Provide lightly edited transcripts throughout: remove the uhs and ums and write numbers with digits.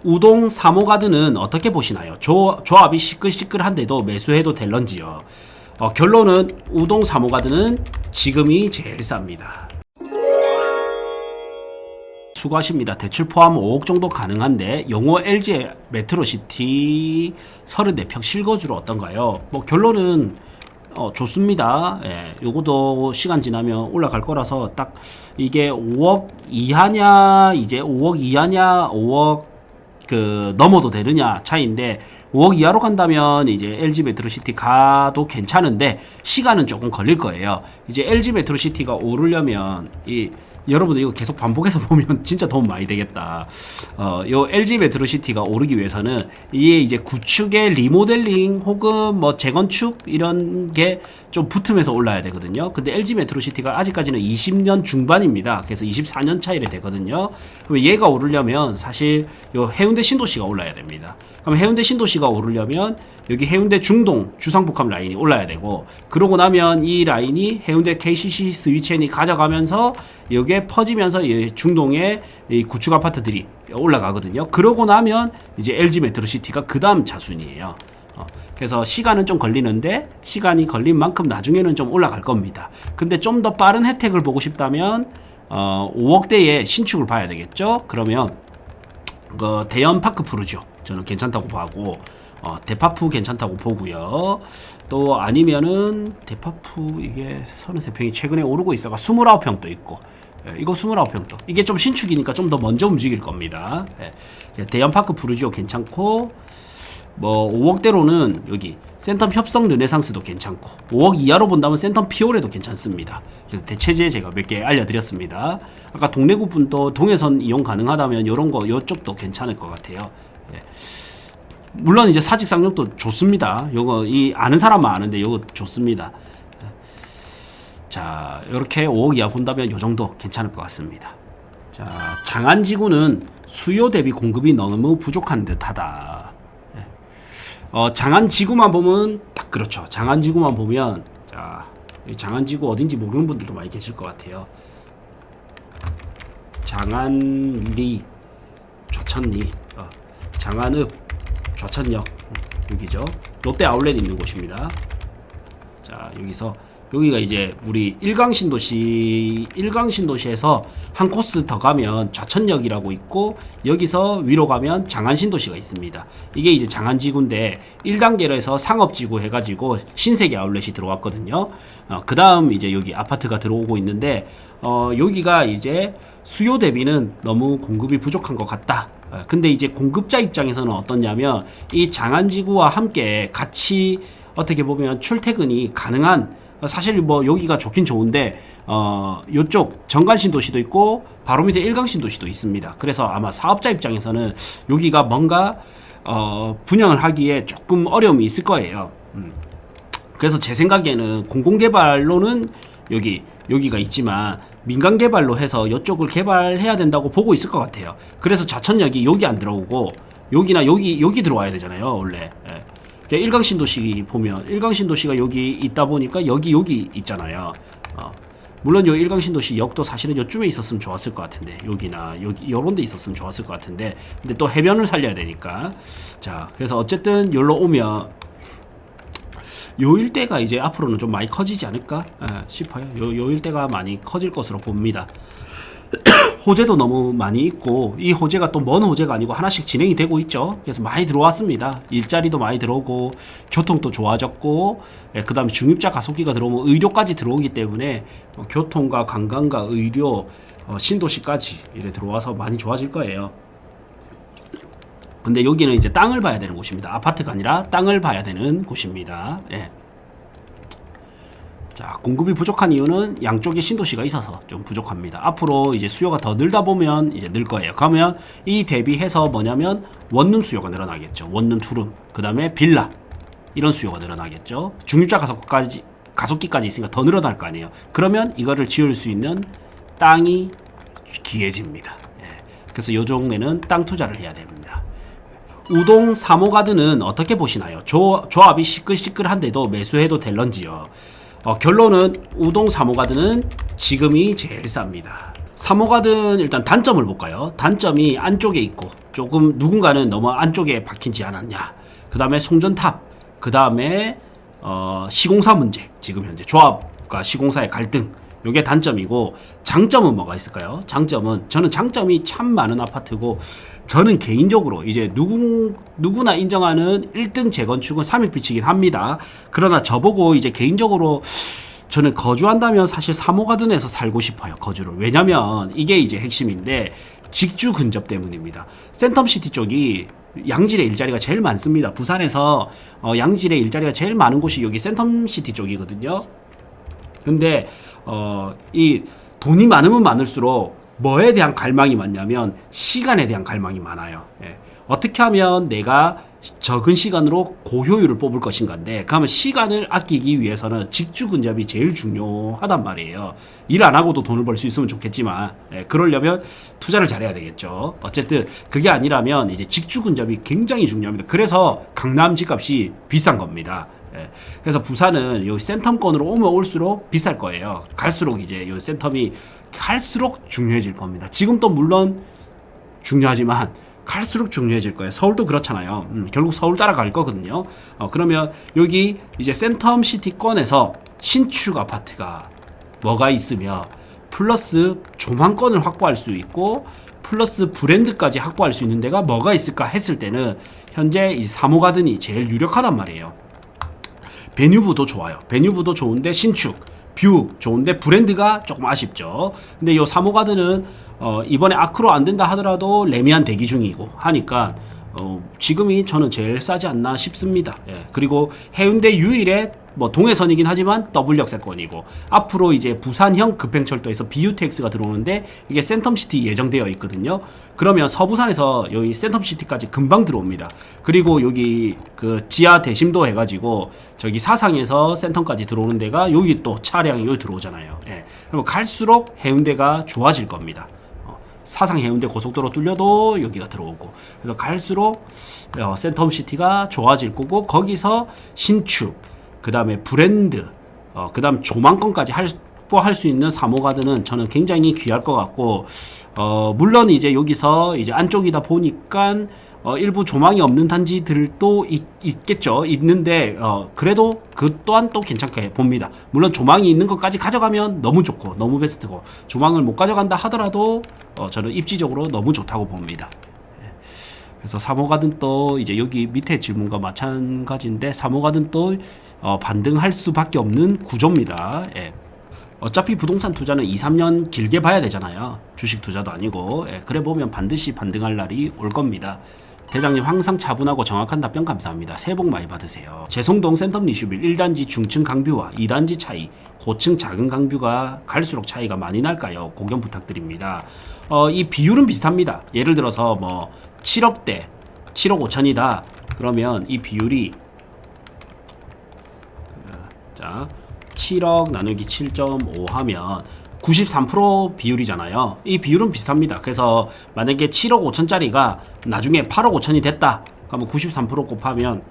우동 3호가드는 어떻게 보시나요? 조합이 시끌시끌한데도 매수해도 될런지요? 결론은 우동 3호가드는 지금이 제일 쌉니다. 수고하십니다. 대출 포함 5억 정도 가능한데 용호 LG 메트로시티 34평 실거주로 어떤가요? 뭐 결론은 좋습니다. 예, 요것도 시간 지나면 올라갈 거라서 딱 이게 5억 이하냐 이제 5억 이하냐 5억 넘어도 되느냐 차이인데 5억 이하로 간다면 이제 LG 메트로시티 가도 괜찮은데 시간은 조금 걸릴 거예요. 이제 LG 메트로시티가 오르려면 여러분들 이거 계속 반복해서 보면 진짜 도움 많이 되겠다. 요 LG 메트로시티가 오르기 위해서는 이게 이제 구축의 리모델링 혹은 뭐 재건축 이런 게 좀 붙으면서 올라야 되거든요. 근데 LG 메트로시티가 아직까지는 20년 중반입니다. 그래서 24년 차이래 되거든요. 그럼 얘가 오르려면 사실 요 해운대 신도시가 올라야 됩니다. 그럼 해운대 신도시가 오르려면 여기 해운대 중동 주상복합 라인이 올라야 되고, 그러고 나면 이 라인이 해운대 KCC 스위첸이 가져가면서 여기에 퍼지면서 중동의 이 구축 아파트들이 올라가거든요. 그러고 나면 이제 LG 메트로시티가 그 다음 차순이에요. 그래서 시간은 좀 걸리는데 시간이 걸린 만큼 나중에는 좀 올라갈 겁니다. 근데 좀 더 빠른 혜택을 보고 싶다면 5억대의 신축을 봐야 되겠죠. 그러면 대연 파크 푸르죠. 저는 괜찮다고 보고 대파푸 괜찮다고 보고요. 또 아니면은 대파푸 이게 33평이 최근에 오르고 있어가 29평도 있고, 이거 29평도 이게 좀 신축이니까 좀 더 먼저 움직일 겁니다. 대연파크 푸르지오 괜찮고, 뭐 5억대로는 여기 센텀 협성 르네상스도 괜찮고, 5억 이하로 본다면 센텀 피오레도 괜찮습니다. 그래서 대체제 제가 몇 개 알려드렸습니다. 아까 동래구 분도 동해선 이용 가능하다면 요런 거 요쪽도 괜찮을 것 같아요. 물론 이제 사직상용도 좋습니다. 요거 아는 사람만 아는데 요거 좋습니다. 자, 이렇게 5억 이하 본다면 요 정도 괜찮을 것 같습니다. 자, 장안지구는 수요 대비 공급이 너무 부족한 듯하다. 장안지구만 보면 딱 그렇죠. 장안지구만 보면, 자, 장안지구 어딘지 모르는 분들도 많이 계실 것 같아요. 장안리, 좌천리, 장안읍, 좌천역, 여기죠. 롯데 아울렛 있는 곳입니다. 자, 여기가 이제 우리 일강신도시에서 한 코스 더 가면 좌천역이라고 있고, 여기서 위로 가면 장안신도시가 있습니다. 이게 이제 장안지구인데 1단계로 해서 상업지구 해가지고 신세계 아울렛이 들어왔거든요. 그 다음 이제 여기 아파트가 들어오고 있는데, 여기가 이제 수요 대비는 너무 공급이 부족한 것 같다. 근데 이제 공급자 입장에서는 어떻냐면 이 장안지구와 함께 같이 어떻게 보면 출퇴근이 가능한, 사실 뭐 여기가 좋긴 좋은데 요쪽 정관신도시도 있고 바로 밑에 일강신도시도 있습니다. 그래서 아마 사업자 입장에서는 여기가 뭔가 분양을 하기에 조금 어려움이 있을 거예요. 그래서 제 생각에는 공공개발로는 여기가 있지만 민간개발로 해서 이쪽을 개발해야 된다고 보고 있을 것 같아요. 그래서 좌천역이 여기 안 들어오고 여기나 여기 들어와야 되잖아요, 원래. 일강신도시 보면 일강신도시가 여기 있다 보니까 여기 있잖아요. 물론 요 일강신도시 역도 사실은 요쯤에 있었으면 좋았을 것 같은데, 여기나 여기 요런 데 있었으면 좋았을 것 같은데, 근데 또 해변을 살려야 되니까. 자, 그래서 어쨌든 여기로 오면 요 일대가 이제 앞으로는 좀 많이 커지지 않을까 싶어요. 요 일대가 많이 커질 것으로 봅니다. 호재도 너무 많이 있고, 이 호재가 또 먼 호재가 아니고 하나씩 진행이 되고 있죠. 그래서 많이 들어왔습니다. 일자리도 많이 들어오고 교통도 좋아졌고, 그 다음에 중입자 가속기가 들어오면 의료까지 들어오기 때문에 교통과 관광과 의료, 신도시까지 이래 들어와서 많이 좋아질 거예요. 근데 여기는 이제 땅을 봐야 되는 곳입니다. 아파트가 아니라 땅을 봐야 되는 곳입니다. 자, 공급이 부족한 이유는 양쪽에 신도시가 있어서 좀 부족합니다. 앞으로 이제 수요가 더 늘다 보면 이제 늘 거예요. 그러면 이 대비해서 뭐냐면 원룸 수요가 늘어나겠죠. 원룸, 투룸, 그 다음에 빌라, 이런 수요가 늘어나겠죠. 중립자 가속기까지 있으니까 더 늘어날 거 아니에요. 그러면 이거를 지을 수 있는 땅이 귀해집니다. 그래서 요 종에는 땅 투자를 해야 됩니다. 우동 3호가드는 어떻게 보시나요? 조합이 시끌시끌한데도 매수해도 될런지요? 결론은 우동 3호가드는 지금이 제일 쌉니다. 3호가든 일단 단점을 볼까요? 단점이 안쪽에 있고 조금 누군가는 너무 안쪽에 박힌지 않았냐. 그 다음에 송전탑, 그 다음에 시공사 문제, 지금 현재 조합과 시공사의 갈등, 요게 단점이고, 장점은 뭐가 있을까요? 장점은, 저는 장점이 참 많은 아파트고, 저는 개인적으로 이제 누구나 인정하는 1등 재건축은 삼익빛이긴 합니다. 그러나 저보고 이제 개인적으로 저는 거주한다면 사실 3호가든에서 살고 싶어요, 거주를. 왜냐면 이게 이제 핵심인데, 직주 근접 때문입니다. 센텀시티 쪽이 양질의 일자리가 제일 많습니다. 부산에서 양질의 일자리가 제일 많은 곳이 여기 센텀시티 쪽이거든요. 근데 이 돈이 많으면 많을수록 뭐에 대한 갈망이 많냐면 시간에 대한 갈망이 많아요. 예. 어떻게 하면 내가 적은 시간으로 고효율을 뽑을 것인가인데, 그러면 시간을 아끼기 위해서는 직주 근접이 제일 중요하단 말이에요. 일 안 하고도 돈을 벌 수 있으면 좋겠지만, 예, 그러려면 투자를 잘해야 되겠죠. 어쨌든 그게 아니라면 이제 직주 근접이 굉장히 중요합니다. 그래서 강남 집값이 비싼 겁니다. 예. 그래서 부산은 요 센텀권으로 오면 올수록 비쌀 거예요. 갈수록 이제 요 센텀이 갈수록 중요해질 겁니다. 지금도 물론 중요하지만 갈수록 중요해질 거예요. 서울도 그렇잖아요. 결국 서울 따라갈 거거든요. 그러면 여기 이제 센텀시티권에서 신축 아파트가 뭐가 있으며 플러스 조망권을 확보할 수 있고 플러스 브랜드까지 확보할 수 있는 데가 뭐가 있을까 했을 때는 현재 이 3호가든이 제일 유력하단 말이에요. 베뉴브도 좋아요. 베뉴브도 좋은데 신축, 뷰 좋은데 브랜드가 조금 아쉽죠. 근데 요 3호가든은 이번에 아크로 안 된다 하더라도 레미안 대기 중이고 하니까 지금이 저는 제일 싸지 않나 싶습니다. 예. 그리고 해운대 유일의 뭐 동해선이긴 하지만 더블 역세권이고, 앞으로 이제 부산형 급행철도에서 BUTX가 들어오는데 이게 센텀시티 예정되어 있거든요. 그러면 서부산에서 여기 센텀시티까지 금방 들어옵니다. 그리고 여기 그 지하 대심도 해가지고 저기 사상에서 센텀까지 들어오는 데가 여기 또 차량이 여기 들어오잖아요. 예. 그럼 갈수록 해운대가 좋아질 겁니다. 사상 해운대 고속도로 뚫려도 여기가 들어오고, 그래서 갈수록 센텀시티가 좋아질 거고, 거기서 신축, 그 다음에 브랜드, 그 다음 조망권까지 확보할 수 있는 3호가든은 저는 굉장히 귀할 것 같고, 물론 이제 여기서 이제 안쪽이다 보니까 일부 조망이 없는 단지들도 있겠죠. 있는데 그래도 그 또한 또 괜찮게 봅니다. 물론 조망이 있는 것까지 가져가면 너무 좋고 너무 베스트고, 조망을 못 가져간다 하더라도 저는 입지적으로 너무 좋다고 봅니다. 그래서 3호가든 또 이제 여기 밑에 질문과 마찬가지인데 3호가든 또 반등할 수밖에 없는 구조입니다. 예. 어차피 부동산 투자는 2, 3년 길게 봐야 되잖아요. 주식 투자도 아니고. 예. 그래 보면 반드시 반등할 날이 올 겁니다. 대장님 항상 차분하고 정확한 답변 감사합니다. 새해 복 많이 받으세요. 재송동 센텀 리슈빌 1단지 중층 강뷰와 2단지 차이, 고층 작은 강뷰가 갈수록 차이가 많이 날까요? 고견 부탁드립니다. 이 비율은 비슷합니다. 예를 들어서 뭐 7억대 7억 5천이다 그러면 이 비율이 자 7억 나누기 7.5 하면 93% 비율이잖아요. 이 비율은 비슷합니다. 그래서 만약에 7억 5천짜리가 나중에 8억 5천이 됐다 그러면 93% 곱하면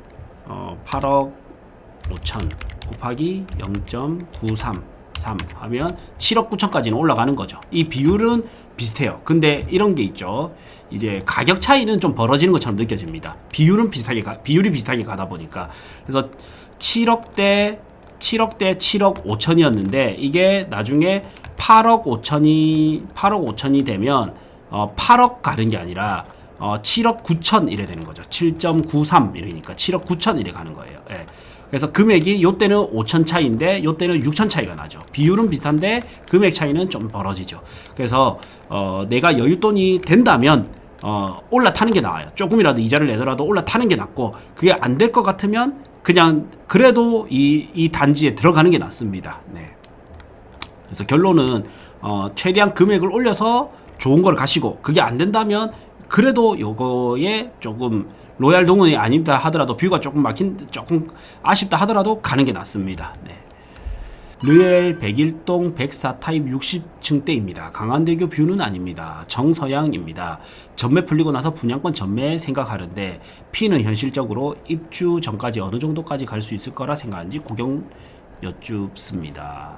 8억 5천 곱하기 0.933 하면 7억 9천까지는 올라가는 거죠. 이 비율은 비슷해요. 근데 이런 게 있죠. 이제 가격 차이는 좀 벌어지는 것처럼 느껴집니다. 비율이 비슷하게 가다 보니까. 그래서 7억대 7억 5천이었는데 이게 나중에 8억 5천이 되면 8억 가는 게 아니라 7억 9천 이래 되는 거죠. 7.93 이러니까 7억 9천 이래 가는 거예요. 예. 그래서 금액이 요때는 5천 차이인데 요때는 6천 차이가 나죠. 비율은 비슷한데 금액 차이는 좀 벌어지죠. 그래서 내가 여윳돈이 된다면 올라타는 게 나아요. 조금이라도 이자를 내더라도 올라타는 게 낫고, 그게 안 될 것 같으면 그냥 그래도 이 단지에 들어가는 게 낫습니다. 네. 그래서 결론은 최대한 금액을 올려서 좋은 걸 가시고, 그게 안 된다면 그래도 요거에 조금 로얄 동원이 아니다 하더라도 뷰가 조금 아쉽다 하더라도 가는 게 낫습니다. 네. 르엘 101동 104 타입 60층대입니다. 강한대교 뷰는 아닙니다. 정서양입니다. 전매 풀리고 나서 분양권 전매 생각하는데 P는 현실적으로 입주 전까지 어느 정도까지 갈 수 있을 거라 생각하는지 고경 여쭙습니다.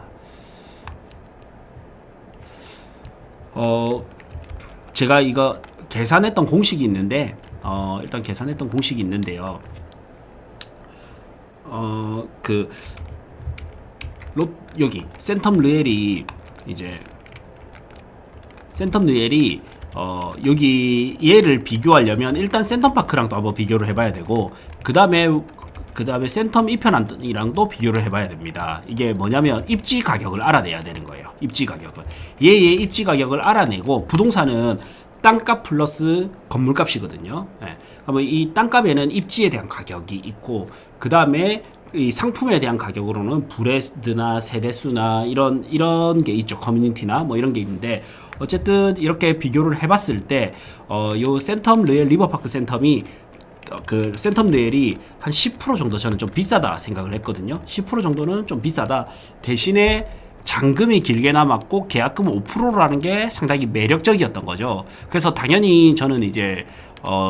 제가 이거 계산했던 공식이 있는데 일단 계산했던 공식이 있는데요. 여기 센텀 르엘이 이제 센텀 르엘이 여기 얘를 비교하려면 일단 센텀파크랑도 한번 비교를 해봐야 되고 그 다음에 센텀 이편이랑도 비교를 해봐야 됩니다. 이게 뭐냐면 입지 가격을 알아내야 되는 거예요. 입지 가격을 얘의 입지 가격을 알아내고 부동산은 땅값 플러스 건물값이거든요. 예. 그러면 이 땅값에는 입지에 대한 가격이 있고 그 다음에 이 상품에 대한 가격으로는 브랜드나 세대수나 이런 게 있죠. 커뮤니티나 뭐 이런 게 있는데 어쨌든 이렇게 비교를 해봤을 때 요 센텀 르엘 리버파크 센텀이 그 센텀 르엘이 한 10% 정도 저는 좀 비싸다 생각을 했거든요. 10% 정도는 좀 비싸다. 대신에 잔금이 길게 남았고 계약금 5%라는 게 상당히 매력적이었던 거죠. 그래서 당연히 저는 이제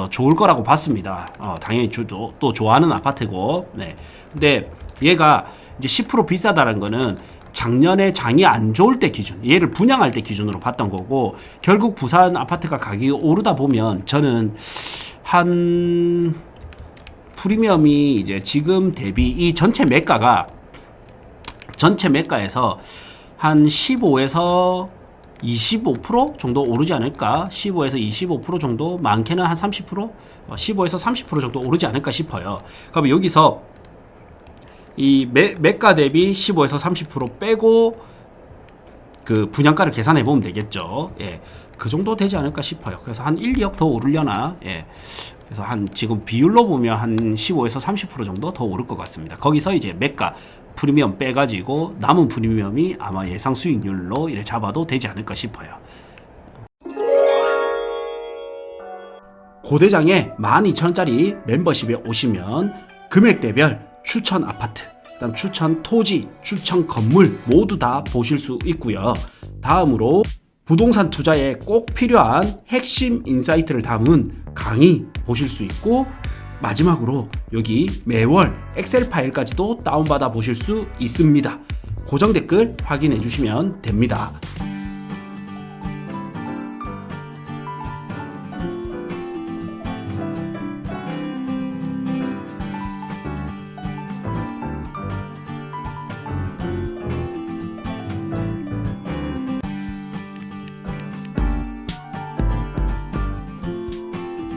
좋을 거라고 봤습니다. 당연히 또 좋아하는 아파트고. 네. 근데 얘가 이제 10% 비싸다는 거는 작년에 장이 안 좋을 때 기준, 얘를 분양할 때 기준으로 봤던 거고, 결국 부산 아파트가 가격이 오르다 보면 저는 한 프리미엄이 이제 지금 대비 이 전체 매가에서 한 15에서 25% 정도 오르지 않을까? 15에서 25% 정도, 많게는 한 30%? 15에서 30% 정도 오르지 않을까 싶어요. 그럼 여기서 이 매가 대비 15에서 30% 빼고 그 분양가를 계산해 보면 되겠죠. 예. 그 정도 되지 않을까 싶어요. 그래서 한 1, 2억 더 오르려나? 예. 그래서 한 지금 비율로 보면 한 15에서 30% 정도 더 오를 것 같습니다. 거기서 이제 매가 프리미엄 빼가지고 남은 프리미엄이 아마 예상 수익률로 이래 잡아도 되지 않을까 싶어요. 고대장에 12,000원짜리 멤버십에 오시면 금액대별 추천 아파트, 그다음 추천 토지, 추천 건물 모두 다 보실 수 있고요. 다음으로 부동산 투자에 꼭 필요한 핵심 인사이트를 담은 강의 보실 수 있고, 마지막으로 여기 매월 엑셀 파일까지도 다운받아 보실 수 있습니다. 고정 댓글 확인해 주시면 됩니다.